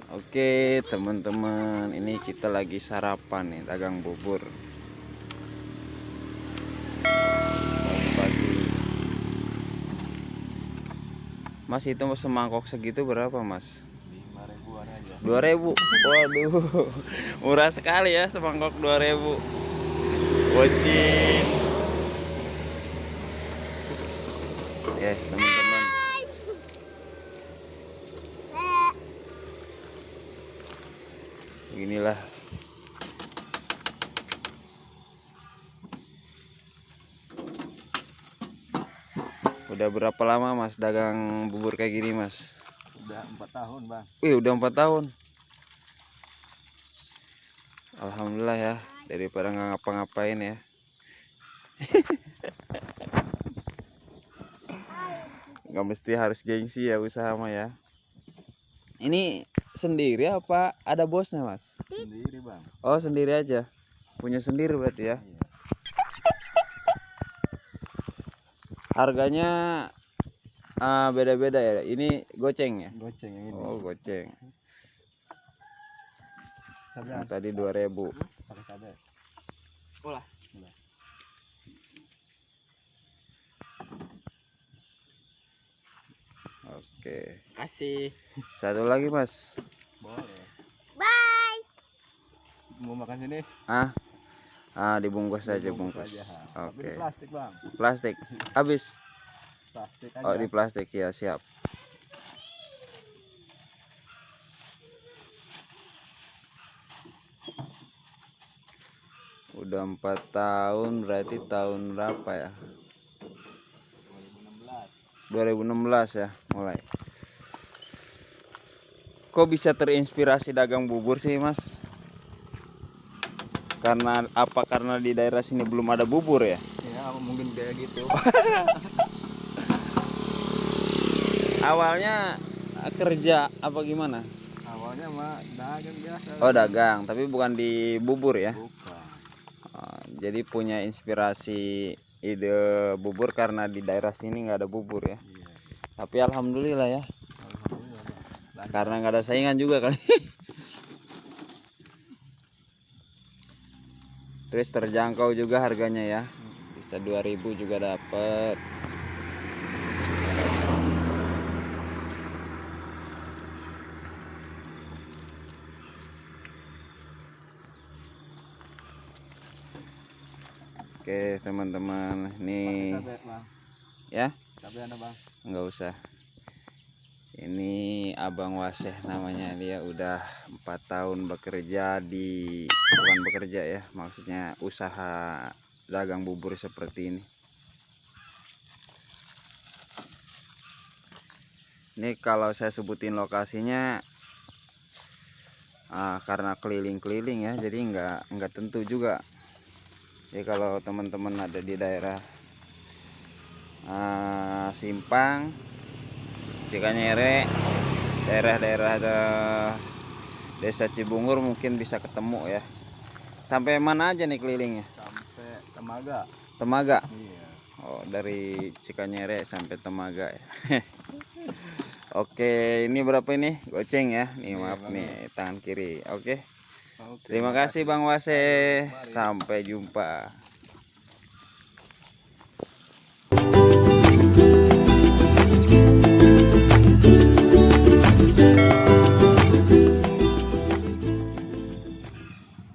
Oke teman-teman, ini kita lagi sarapan nih, dagang bubur pagi-pagi. Mas, itu semangkok segitu berapa Mas? 5 ribuan aja. 2.000. Waduh, murah sekali ya semangkok 2.000. Bocin. Teman-teman, inilah udah berapa lama Mas dagang bubur kayak gini Mas? Udah 4 tahun Bang. Wih, udah 4 tahun. Alhamdulillah ya, daripada nggak ngapa-ngapain ya. Nggak mesti harus gengsi ya usaha mah ya. Ini sendiri apa ada bosnya Mas? Sendiri Bang. Oh, sendiri aja, punya sendiri berarti ya. Iya. Harganya beda-beda ya. Ini goceng ya? Goceng yang ini. Oh, goceng. Cabai. Yang tadi 2.000. Pakai cabai. Olah. Oke. Kasih. Satu lagi Mas. Boleh. Bye. Mau makan sini? Dibungkus aja, bungkus. Aja. Tapi Oke. di plastik Bang. Plastik. Habis. Plastik aja. Oh, di plastik ya, siap. Udah 4 tahun, berarti tahun berapa ya? 2016 ya mulai. Kok bisa terinspirasi dagang bubur sih Mas? Karena di daerah sini belum ada bubur ya? Ya mungkin kayak gitu. Awalnya kerja apa gimana? Awalnya mah dagang biasa. Oh, dagang, tapi bukan di bubur ya? Bukan. Jadi punya inspirasi ide bubur karena di daerah sini nggak ada bubur ya. Iya. Tapi alhamdulillah ya, Alhamdulillah Bang. karena nggak ada saingan juga kali. Terus terjangkau juga harganya ya, bisa 2.000 juga dapat. Oke teman-teman, ini Cabai Bang. ya Cabai ada Bang. nggak usah. Ini Abang Waseh namanya, dia udah 4 tahun bekerja bukan bekerja ya, maksudnya usaha dagang bubur seperti ini. Ini kalau saya sebutin lokasinya karena keliling-keliling ya, jadi nggak tentu juga. Jadi kalau teman-teman ada di daerah Simpang, Cikanyere, daerah-daerah Desa Cibungur mungkin bisa ketemu ya. Sampai mana aja nih kelilingnya? Sampai Temaga. Temaga. Iya. Oh, dari Cikanyere sampai Temaga ya. Oke, ini berapa ini? Goceng ya. Nih maaf nih, tangan kiri. Oke. Terima kasih Bang Wase. Sampai jumpa.